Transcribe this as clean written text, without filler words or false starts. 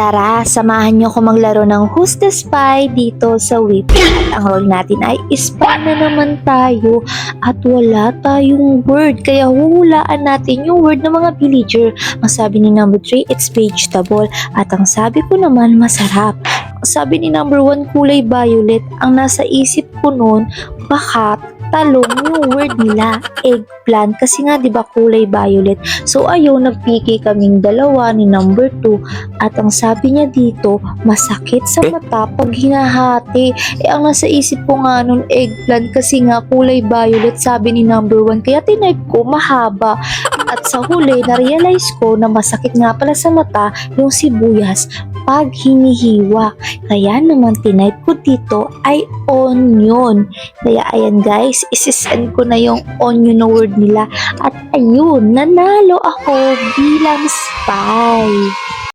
Tara, samahan niyo ko maglaro ng Who's the Spy dito sa Webpad. Ang role natin ay spy na naman tayo at wala tayong word. Kaya huhulaan natin yung word ng mga villager. Ang sabi ni number 3, it's vegetable. At ang sabi ko naman, masarap. Sabi ni number 1, kulay violet. Ang nasa isip ko noon, baka talong yung word nila, eggplant. Kasi nga 'di ba kulay violet. So ayun, nagpiki kaming dalawa ni number 2 at ang sabi niya dito, masakit sa mata pag hinahati. Ang nasa isip ko nga nun, eggplant kasi nga kulay violet sabi ni number 1. Kaya tinype ko mahaba. At sa huli, na-realize ko na masakit nga pala sa mata yung sibuyas pag hinihiwa. Kaya naman tinype ko dito ay onion. Kaya ayan guys, isisend ko na yung onion na word nila. At ayun, nanalo ako bilang spy.